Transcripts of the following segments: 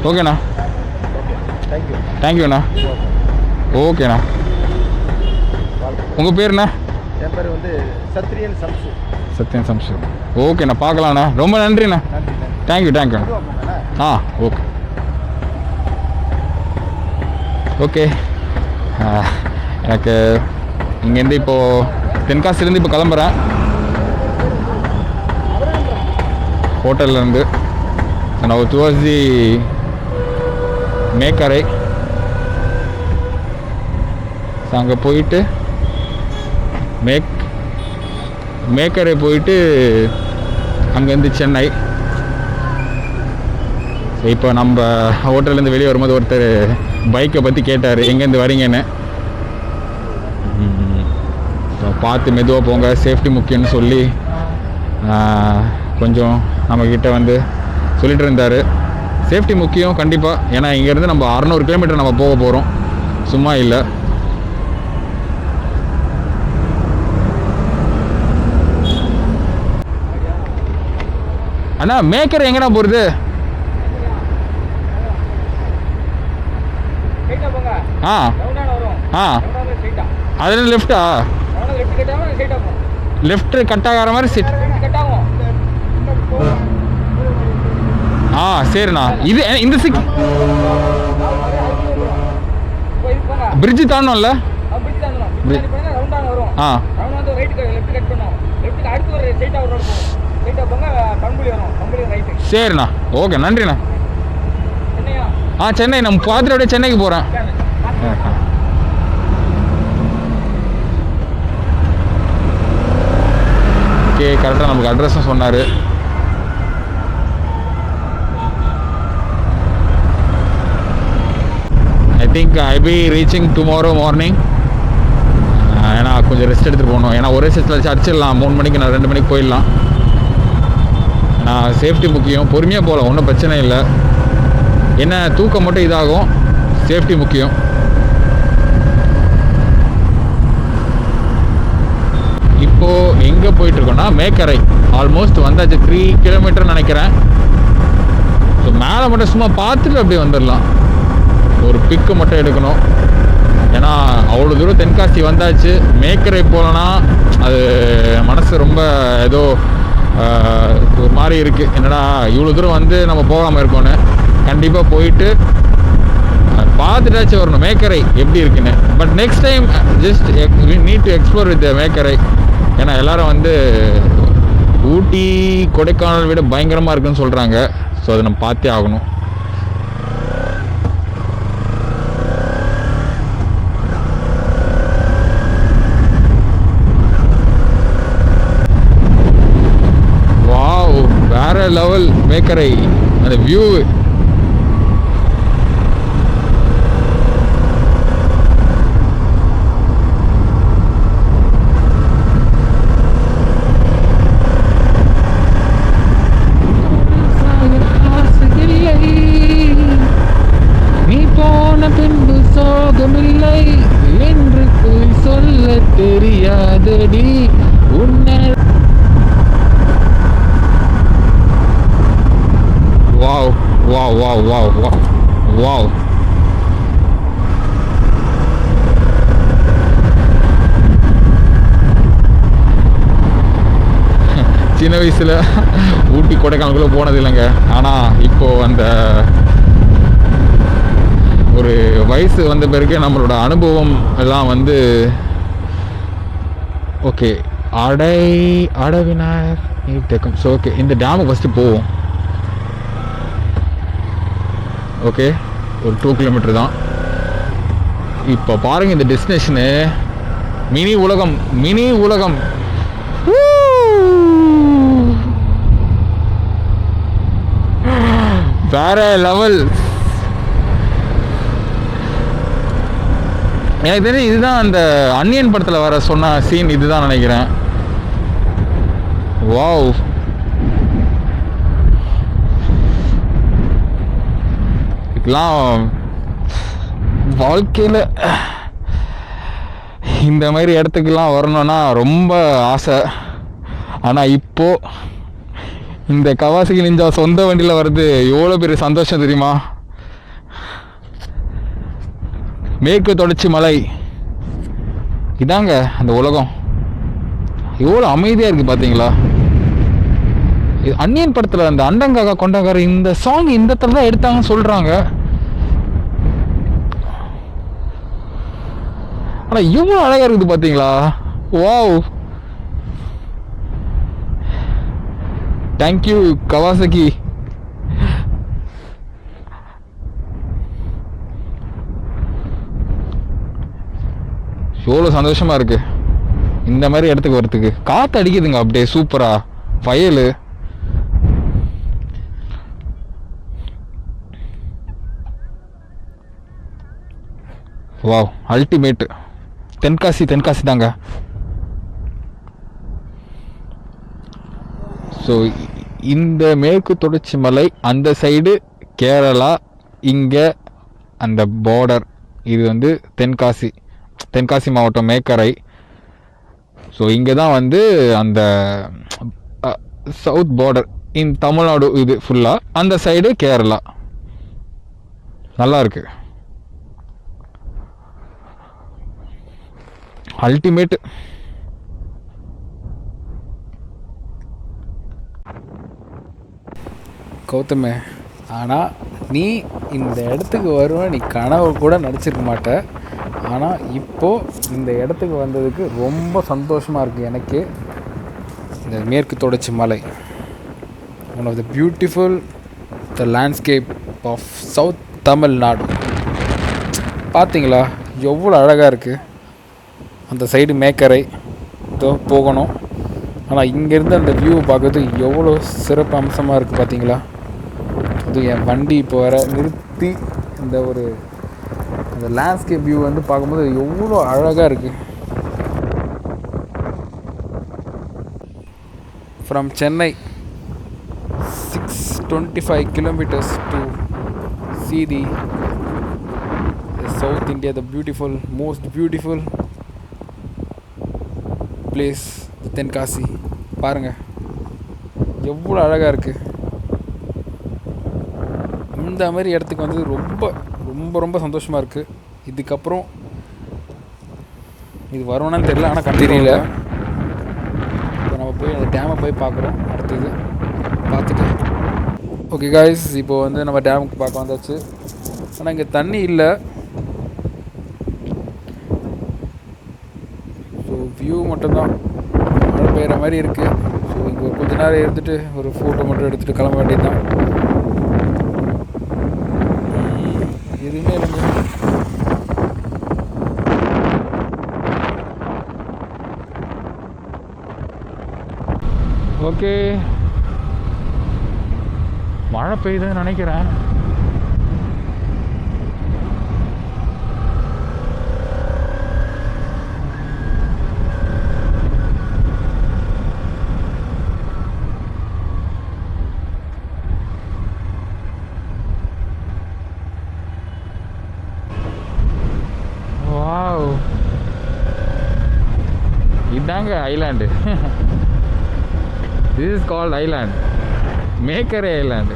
ஓகேண்ணா. தேங்க்யூண்ணா. ஓகேண்ணா. உங்கள் பேருண்ணா? என் பேர் வந்து சத்ரியன் சம்சு. சத்யன் சம்சு. ஓகேண்ணா, பார்க்கலாண்ணா. ரொம்ப நன்றிண்ணா. தேங்க்யூண்ணா. ஆ ஓகே. ஓகே, எனக்கு இங்கேருந்து இப்போது தென்காசிலேருந்து இப்போ கிளம்புறேன் ஹோட்டல்லேருந்து. நான் டுவர்ட்ஸ் தி மேக்கரை. அங்கே போயிட்டு மேக்கரை போயிட்டு அங்கேருந்து சென்னை. இப்போ நம்ம ஹோட்டல்லேருந்து வெளியே வரும்போது ஒருத்தர் பைக்கை பற்றி கேட்டார், எங்கேருந்து வரீங்கன்னு. பார்த்து மெதுவாக போங்க, சேஃப்டி முக்கியம்னு சொல்லி கொஞ்சம் நம்மக்கிட்ட வந்து சொல்லிட்டு இருந்தார். சேஃப்டி முக்கியம் கண்டிப்பாக. ஏன்னா இங்கேருந்து நம்ம 600 கிலோமீட்டர் நம்ம போக போகிறோம், சும்மா இல்லை. அண்ணா மேக்கர் எங்கண்ணா போகிறது? ஆ ஆ அதில் லெஃப்டா? லெஃப்ட் கட் ஆகிற மாதிரி சீட். ஆ சரிண்ணா. இது இந்த சிக் பிரிட்ஜு தாண்டோம்ல? ஆ சரிண்ணா. ஓகே, நன்றிண்ணா. ஆ சென்னை. நம்ம பார்த்துட்டு அப்படியே சென்னைக்கு போகிறேன். ஓகே, கரெக்டாக நமக்கு அட்ரஸும் சொன்னார். I think I P reaching tomorrow morning. ஏன்னா கொஞ்சம் ரெஸ்ட் எடுத்துகிட்டு போகணும். ஏன்னா ஒரே செட்டில் வச்சு அடிச்சிடலாம். 3 மணிக்கு நான் 2 மணிக்கு போயிடலாம். நான் சேஃப்டி முக்கியம். பொறுமையாக போகலாம், ஒன்றும் பிரச்சனை இல்லை. என்ன தூக்கம் மட்டும் இதாகும், சேஃப்டி முக்கியம். இப்போது எங்கே போயிட்டுருக்கோன்னா மேக்கரை. ஆல்மோஸ்ட் வந்தாச்சு. 3 கிலோமீட்டர் நினைக்கிறேன். ஸோ மேலே மட்டும் சும்மா பார்த்துட்டு அப்படியே வந்துடலாம். ஒரு பிக்கு மட்டும் எடுக்கணும். ஏன்னா அவ்வளோ தூரம் தென்காசி வந்தாச்சு. மேக்கரை போகலன்னா அது மனசு ரொம்ப ஏதோ ஒரு மாதிரி இருக்குது. என்னடா இவ்வளோ தூரம் வந்து நம்ம போகாமல் இருக்கோன்னு. கண்டிப்பாக போயிட்டு பார்த்துட்டாச்சும் வரணும் மேக்கரை எப்படி இருக்குன்னு. But next time just need to explore with மேக்கரை. ஏன்னா எல்லோரும் வந்து ஊட்டி கொடைக்கானல் விட பயங்கரமாக இருக்குன்னு சொல்கிறாங்க. ஸோ அதை நம்ம பார்த்தே ஆகணும். வாவ், வேற லெவல் மேக்கரை. அந்த வியூ தெரியாதடி உன்னை. Wow wow wow wow wow wow. சின்ன வயசில் ஊட்டி கொடைக்கானலுக்குள்ளே போனது இல்லைங்க. ஆனால் இப்போது அந்த ஒரு வயசு வந்த பிறகு நம்மளோட அனுபவம் எல்லாம் வந்து ஓகே. அடவினார் நீர்த்தேக்கம். ஸோ ஓகே, இந்த டேமுக்கு ஃபஸ்ட்டு போவோம். ஓகே, ஒரு 2 கிலோமீட்டர் தான். இப்போ பாருங்கள் இந்த டெஸ்டினேஷனு. மினி உலகம், மினி உலகம். வேற லெவல். எனக்கு தெரிஞ்சு இதுதான் அந்த அன்னியன் படத்தில் வர சொன்ன சீன் இதுதான் நினைக்கிறேன். வாவ், இதெல்லாம் வாழ்க்கையில் இந்த மாதிரி இடத்துக்கெல்லாம் வரணும்னா ரொம்ப ஆசை. ஆனால் இப்போது இந்த கவாசகி நிஞ்சா சொந்த வண்டியில் வர்றது எவ்வளோ பெரிய சந்தோஷம் தெரியுமா? மேற்கு தொடர்ச்சி மலை இதாங்க அந்த உலகம். எவ்வளோ அமைதியாக இருக்குது பார்த்தீங்களா? இது அன்னியன் படத்தில் அந்த அண்டங்காக்கா கொண்டங்கார இந்த சாங் இந்த இடத்துல தான் எடுத்தாங்கன்னு சொல்கிறாங்க. ஆனால் இவ்வளோ அழகாக இருக்குது பார்த்தீங்களா? Wow, thank you Kawasaki. எவ்வளோ சந்தோஷமாக இருக்குது இந்த மாதிரி இடத்துக்கு வரத்துக்கு. காற்று அடிக்குதுங்க அப்படியே சூப்பராக. வயல் வாவ், அல்டிமேட்டு. தென்காசி தாங்க. ஸோ இந்த மேற்கு தொடர்ச்சி மலை அந்த சைடு கேரளா, இங்கே அந்த பார்டர் இது வந்து தென்காசி மாவட்டம் மேக்கரை. ஸோ இங்கே தான் வந்து அந்த சவுத் பார்டர் இன் தமிழ்நாடு இது ஃபுல்லாக. அந்த சைடு கேரளா. நல்லா இருக்கு, அல்டிமேட்டு. கௌதமே, ஆனால் நீ இந்த இடத்துக்கு வருவேன் நீ கனவு கூட நடிச்சிருக்க மாட்ட. ஆனால் இப்போது இந்த இடத்துக்கு வந்ததுக்கு ரொம்ப சந்தோஷமாக இருக்குது எனக்கு. இந்த மேற்கு தொடர்ச்சி மலை one of the beautiful the landscape of south Tamil Nadu. பார்த்தீங்களா எவ்வளோ அழகாக இருக்குது. அந்த சைடு மேக்கரை போகணும். ஆனால் இங்கேருந்து அந்த வியூவை பார்க்குறது எவ்வளோ சிறப்பு அம்சமாக இருக்குது பார்த்தீங்களா? அது என் வண்டி இப்போ வர நிறுத்தி இந்த ஒரு அந்த லேண்ட்ஸ்கேப் வியூ வந்து பார்க்கும்போது எவ்வளோ அழகாக இருக்குது. From Chennai 625 kilometers to see the South India, the beautiful, most beautiful place, Tenkasi. பாருங்கள் எவ்வளோ அழகாக இருக்குது. இந்த மாதிரி இடத்துக்கு வந்து ரொம்ப ரொம்ப ரொம்ப சந்தோஷமாக இருக்குது. இதுக்கப்புறம் இது வரும்னான்னு தெரியல, ஆனால் தெரியல. இப்போ நம்ம போய் அந்த டேமை போய் பார்க்குறோம். அடுத்தது பார்த்துட்டு ஓகே காய்ஸ், இப்போது வந்து நம்ம டேமுக்கு பார்க்க வந்தாச்சு. ஆனால் இங்கே தண்ணி இல்லை. ஸோ வியூ மட்டும்தான் மழை பெய்கிற மாதிரி இருக்குது. ஸோ இங்கே கொஞ்ச நேரம் இருந்துட்டு ஒரு ஃபோட்டோ மட்டும் எடுத்துகிட்டு கிளம்ப வேண்டியது தான். எதுவுமே இல்லைங்க. ஓகே, மழை பெய்யுதுன்னு நினைக்கிறேன். வாவ், இதாங்க island. This is called island, Mekare Island,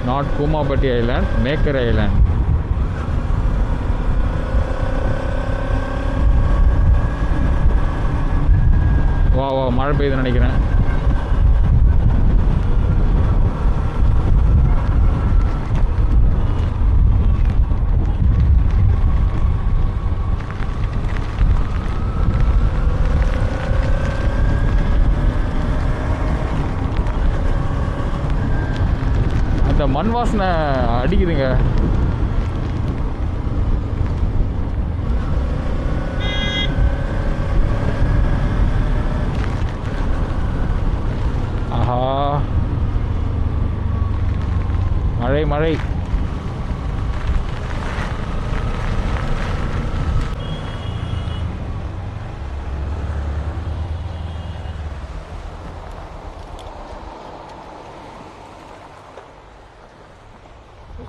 not Kumapati Island, Mekare Island. வா மழை பெய்யுதுன்னு நினைக்கிறேன். அந்த மண் வாசனை அடிக்குதுங்க. ஆஹா, மழை மழை.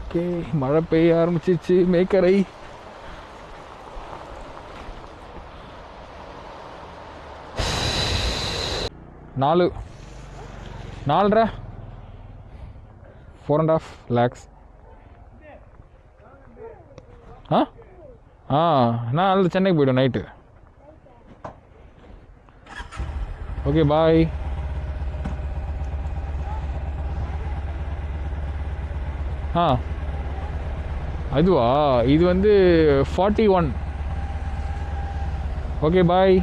ஓகே, மழை பெய்ய ஆரம்பிச்சிச்சு. மேக்கரை நாலு 4.5 4.5 lakhs. ஆ ஆ நான் அதில் சென்னைக்கு போய்டும் நைட்டு. Okay bye. ஆ அதுவா, இது வந்து 41. Okay bye.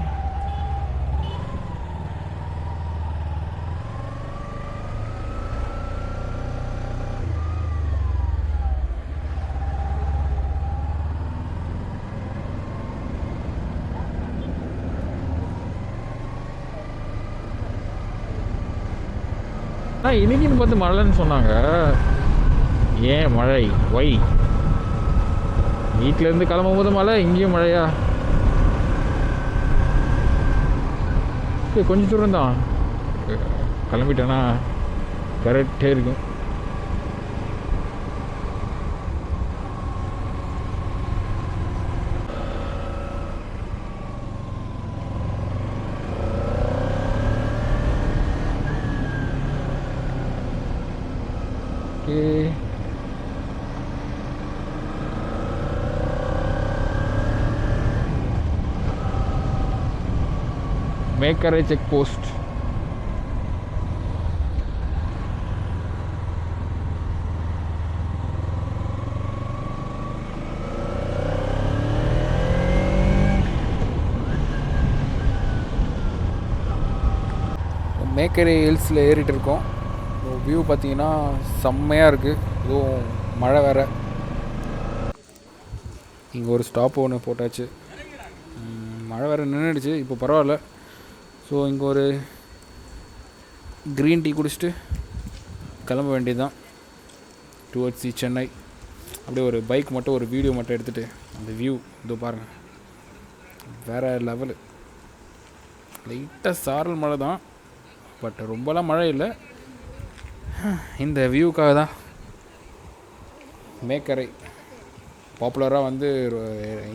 இன்னைக்குன்னு பார்த்து மழைன்னு சொன்னாங்க. ஏன் மழை? ஒய்? வீட்டிலேருந்து கிளம்பும் போது மழை, இங்கேயும் மழையா? கொஞ்சம் தூரம் தான், கிளம்பிட்டேன்னா கரெக்டே இருக்கும். மேக்கரை செக் போஸ்ட். மேக்கரை ஹில்ஸில் ஏறிட்டு இருக்கோம். வியூ பார்த்தீங்கன்னா செம்மையாக இருக்குது. இதுவும் மழை வேறு. இங்கே ஒரு ஸ்டாப் ஒன்று போட்டாச்சு. மழை வேறு நின்றுடுச்சு, இப்போ பரவாயில்ல. ஸோ இங்கே ஒரு க்ரீன் டீ குடிச்சிட்டு கிளம்ப வேண்டியது தான் டுவர்ட்ஸ் சென்னை. அப்படியே ஒரு பைக் மட்டும், ஒரு வீடியோ மட்டும் எடுத்துகிட்டு அந்த வியூ இதோ பாருங்கள், வேறு லெவலு. லைட்டாக சாரல் மழை தான், பட் ரொம்பலாம் மழை இல்லை. இந்த வியூக்காக தான் மேக்கரை பாப்புலராக வந்து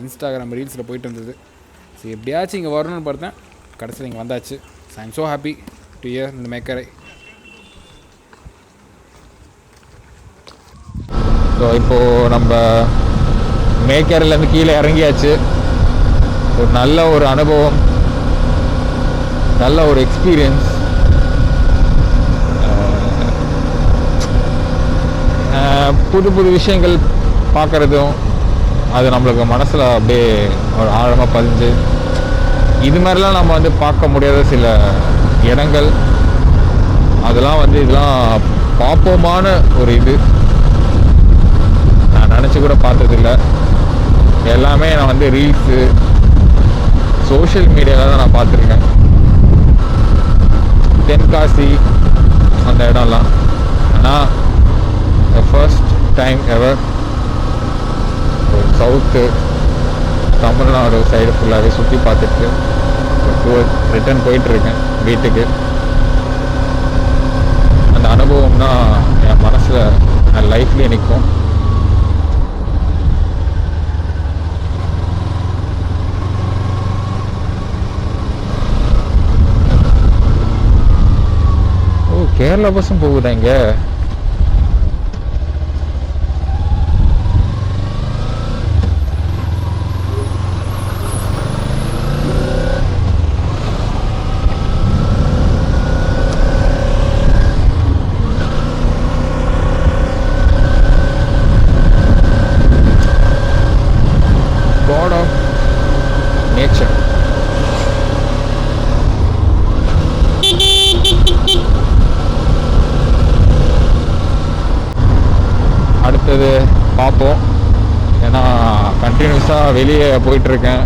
இன்ஸ்டாகிராம் ரீல்ஸில் போயிட்டு இருந்தது. ஸோ எப்படியாச்சும் இங்கே வரணும்னு பார்த்தேன், கடைசியில் இங்கே வந்தாச்சு. So I am so happy to hear இந்த மேக்கரை. ஸோ இப்போது நம்ம மேக்கரிலேருந்து கீழே இறங்கியாச்சு. ஒரு நல்ல ஒரு அனுபவம், நல்ல ஒரு எக்ஸ்பீரியன்ஸ். புது புது விஷயங்கள் பார்க்குறதும் அது நம்மளுக்கு மனசில் அப்படியே ஒரு ஆழமாக பதிஞ்சு, இது மாதிரிலாம் நம்ம வந்து பார்க்க முடியாத சில இடங்கள், அதெல்லாம் வந்து இதெல்லாம் பார்ப்போமான ஒரு இது நான் நினச்சி கூட பார்த்ததில்லை. எல்லாமே நான் வந்து ரீல்ஸு, சோஷியல் மீடியாவில் தான் நான் பார்த்துருக்கேன். தென்காசி அந்த இடம்லாம். ஆனால் first time ever south Tamil Nadu side ஃபுல்லாகவே சுற்றி பார்த்துட்டு ரிட்டர்ன் போயிட்டுருக்கேன் வீட்டுக்கு. அந்த அனுபவம் தான் என் மனசில், என் லைஃப்லேயே நிற்கும். ஓ, கேரளா பஸ்ஸும் போகுதா இங்கே? God of nature. அடுத்தது பார்ப்போம். ஏன்னா கண்டினியூஸாக வெளியே போயிட்டுருக்கேன்.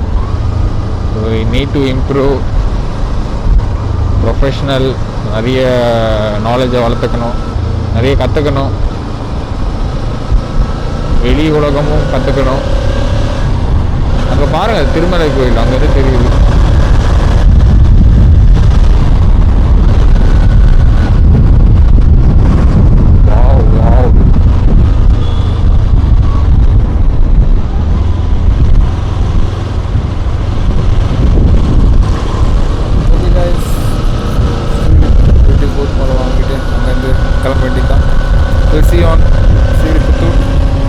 நீட் டு இம்ப்ரூவ் ப்ரொஃபஷ்னல், நிறைய நாலேஜை வளர்த்துக்கணும், நிறைய கற்றுக்கணும், வெளி உலகமும் கற்றுக்கணும். அங்கே பாருங்கள், திருமலை கோயில் அங்கேருந்து தெரியுது.